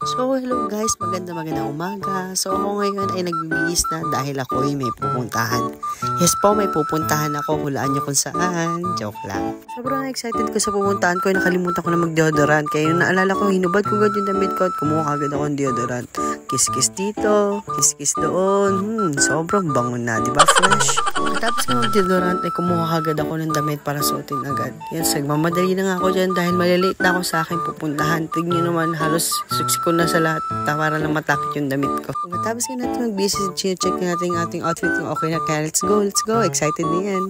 So, hello guys, magandang umaga. So, ako ngayon ay nagbibihis na dahil ako ay may pupuntahan. Yes po, may pupuntahan ako. Hulaan nyo kung saan. Joke lang. Sobrang excited ko sa pupuntahan ko. Nakalimutan ko na mag-deodorant. Kaya yung naalala ko, hinubad ko agad yung damit ko at kumuha agad ako ng deodorant. Kiss-kiss dito, kiss-kiss doon. Sobrang bango na, di ba? Fresh. Tapos ko mag-deodorant ay kumuha agad ako ng damit para suotin agad. Yes, nagmamadali na nga ako dyan dahil malilate na ako sa aking pupuntahan. Tignan nyo naman, halos suksi ko na sa lahat para lang matakit yung damit ko. Pagkatapos nga natin mag-busy, check natin ating outfit kung okay na. Kaya let's go. Excited na yan.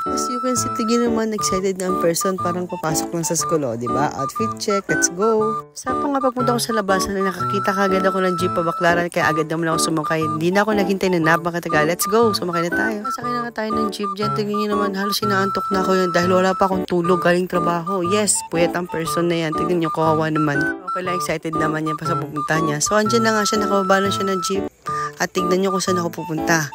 As you can see, tignan naman, excited na ang person. Parang papasok lang sa school, diba? Outfit check, let's go. Sakto nga pagpunta ko sa labasan na nakakita kagad ako ng jeep pabaklaran, kaya agad naman ako sumakay. Hindi na ako naghintay na napakatagal. Let's go, sumakay na tayo. Masakay na nga tayo ng jeep dyan. Tignan nyo naman, halos inaantok na ako yun dahil wala pa akong tulog galing trabaho. Yes, puyat ang person na yan. Tignan nyo, kawawa naman. Okay lang, excited naman yan pa sa pupunta niya. So, andyan na nga siya, nakababa na siya ng jeep. At tignan nyo kung saan ako pupunta.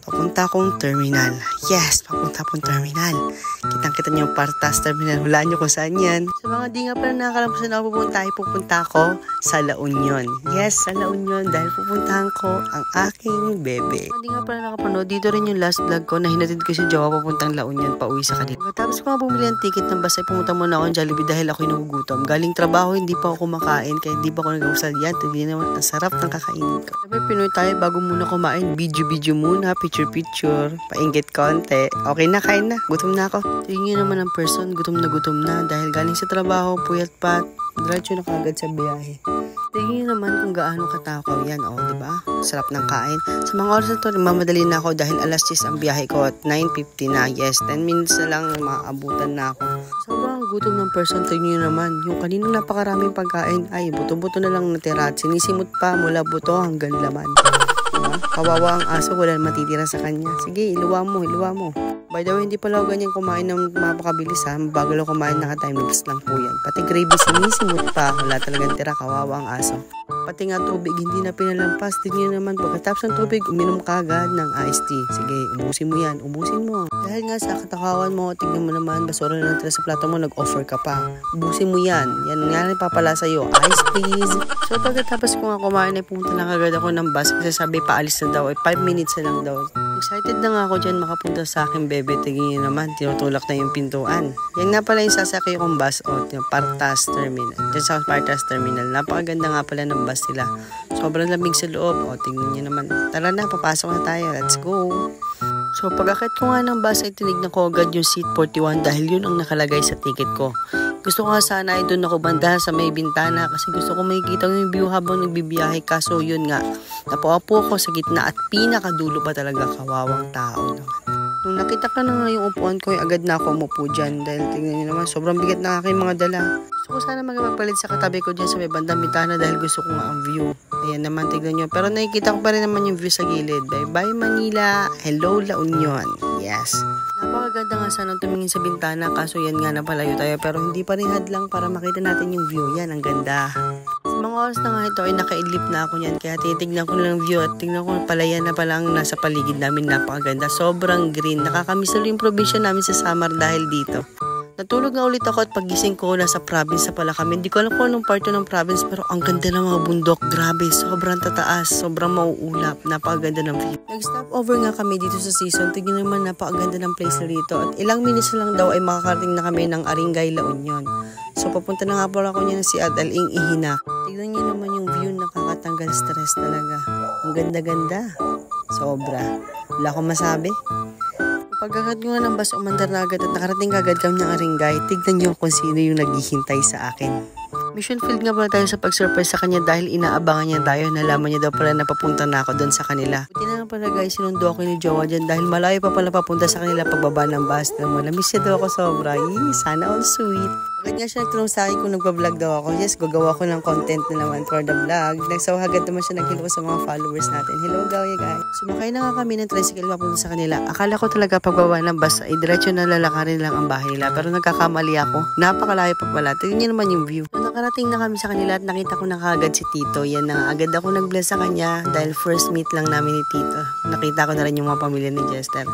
Papunta akong terminal. Yes, papunta akong terminal. Kitang-kita nyo yung Partas Terminal. Hulaan nyo kung saan yan. Sa mga di nga pala nakakalam kung saan ako pupunta, ay pupunta ako sa La Union. Yes, sa La Union dahil pupuntahan ko ang aking bebe. Di nga pala nakapanood, dito rin yung last vlog ko na hinatid ko si Jowa papuntang La Union pa uwi sa kanila. Tapos ko nga bumili ng ticket ng bus ay pumunta muna ako ng Jollibee dahil ako'y nagugutom. Galing trabaho, hindi pa ako kumakain kaya hindi pa ako nag-usal yan. Hindi naman ang sarap ng kakainin ko. Sabi, Pinoy tayo bago muna kumain. Video muna, picture, painggit konti. Okay na, kain na. Gutom na ako. Tingin naman ang person, gutom na dahil galing sa trabaho, puyat pa, diretso na kagad sa biyahe. Tingin naman kung gaano katakaw yan, diba? Sarap ng kain. Sa mga oras na to, mamadali na ako dahil alas 6 ang biyahe ko at 9:50 na. Yes, 10 minutes na lang maabutan na ako. Sobrang gutom ng person, tingin naman. Yung kaninang napakaraming pagkain, ay buto-buto na lang natira at sinisimot pa mula buto hanggang laman. Diba? Kawawa ang aso, wala matitira sa kanya. Sige, iluwa mo. By the way, hindi pala ako ganyan kumain ng mapakabilis ha. Bago lang kumain, naka-timelapse lang po yan. Pati gravy, sinisimot pa. Wala talagang tira, kawawa ang aso. Pati nga tubig, hindi na pinalampas. Tingnan naman, pagkatapos ng tubig, uminom ka agad ng iced tea. Sige, ubusin mo yan, ubusin mo. Dahil nga sa katakawan mo, tignan mo naman, basura na tira sa plato mo, nag-offer ka pa. Ubusin mo yan. Yan nga rin papala sa'yo. Ice please. So pagkatapos ko nga kumain, ay pumunta lang agad ako ng bus kasi sabi paalis na daw, 5 minutes na lang daw. Excited na nga ako dyan makapunta sa aking bebe. Tingin naman, tinutulak na yung pintuan. Yan nga pala yung sasakay kong bus Partas Terminal. Dyan sa Partas Terminal. Napakaganda nga pala ng bus nila. Sobrang lamig sa loob. Tingnan nyo naman. Tara na, papasok na tayo. Let's go. So pag-akit ko nga ng bus ay tinignan ko agad yung seat 41 dahil yun ang nakalagay sa ticket ko. Gusto ko nga sana ay doon ako banda sa may bintana kasi gusto ko makikita yung view habang nagbibiyahe. Kaso yun nga, napuapo ako sa gitna at pinakadulo pa talaga, kawawang tao naman. Nung nakita ka na nga yung upuan ko, agad na ako umupo dyan dahil tingnan nyo naman, sobrang bigat na aking mga dala. Gusto ko sana magpapalit sa katabi ko dyan sa may bandang bintana dahil gusto ko nga ang view. Ayan naman, tignan nyo. Pero nakikita ko pa rin naman yung view sa gilid. Bye-bye Manila. Hello La Union. Yes. Napakaganda nga sana tumingin sa bintana kaso yan nga napalayo tayo pero hindi pa rin hadlang para makita natin yung view. Yan, ang ganda. Sa mga oras na nga ito ay nakaidlip na ako niyan kaya titignan ko na lang view at tignan ko palayan na pala ang nasa paligid namin. Napakaganda. Sobrang green. Nakakamiss ulit yung probinsya namin sa summer dahil dito. Natulog na ulit ako at pagising ko nasa province na pala kami. Hindi ko alam kung anong part ng province pero ang ganda ng mga bundok. Grabe, sobrang tataas, sobrang mauulap. Napakaganda ng view. Nag-stop over nga kami dito sa season. Tignan naman, napakaganda ng place na dito. At ilang minutes lang daw ay makakarating na kami ng Aringay, La Union. So papunta na nga po ako niya si Adaling Ihinak. Tignan niyo naman yung view, nakakatanggal stress talaga. Ang ganda-ganda. Sobra. Wala akong masabi. Pagkakat ko nga ng bus, umandar na agad at nakarating agad kami ng Aringay. Tignan nyo kung sino yung naghihintay sa akin. Mission field nga pala tayo sa pag-surprise sa kanya dahil inaabangan niya tayo. Nalaman niya daw pala na papunta na ako doon sa kanila. Buti na nga pala guys, sinundo ako ni Jowa dyan dahil malayo pa pala papunta sa kanila pagbaba ng bus. Namiss niya daw ako sobra. Sana all sweet. Agad nga siya nagtanong sa akin kung nagpa-vlog daw ako. Yes, gagawa ko ng content na naman for the vlog. Nagsawagad naman siya nag-hello sa mga followers natin. Hello guys. Sumakay na nga kami ng tricycle papunta sa kanila. Akala ko talaga pagbaba ng bus ay diretso na lalakarin lang ang bahay nila. Pero nagkakamali ako. Napakalayo pa pala. Tignan niyo naman yung view. Nakarating na kami sa kanila at nakita ko na kagad si Tito. Yan na agad ako nag-bless sa kanya dahil first meet lang namin ni Tito. Nakita ko na rin yung mga pamilya ni Jester.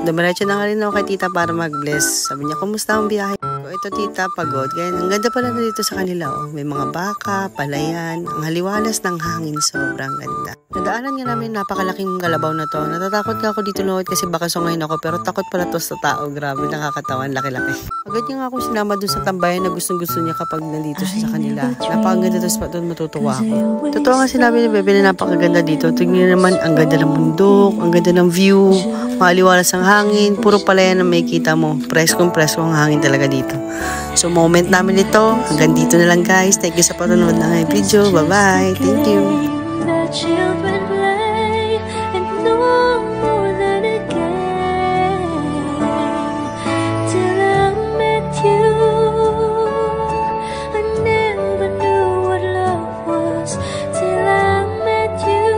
Dumiretso na nga rin ako kay Tita para mag-bless. Sabi niya, kumusta ang biyahe? Ito tita, pag pagod. Kaya ang ganda pala na dito sa kanila. Oh. May mga baka, palayan, ang haliwalas ng hangin. Sobrang ganda. Nadaanan nga namin napakalaking kalabaw na to. Natatakot nga ako dito lumawit kasi baka sungayin ako. Pero takot pala to sa tao. Grabe, nakakatawan. Laki-laki. Agad niya nga ako sinama doon sa tambayan na gustong-gusto niya kapag nandito siya sa kanila. Napakaganda to spot doon, matutuwa ako. Totoo nga sinabi ni Bebe na napakaganda dito. Tingnan naman, ang ganda ng bundok, ang ganda ng view, maliwalas ang hangin, puro palayan na may kita mo. Preskong ang hangin talaga dito. So, moment namin ito. Hanggang dito na lang guys. Thank you sa panonood ng video. Bye-bye. Thank you. Children play and no more than a game. Till I met you, I never knew what love was. Till I met you,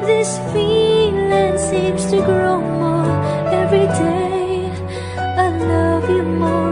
this feeling seems to grow more every day. I love you more.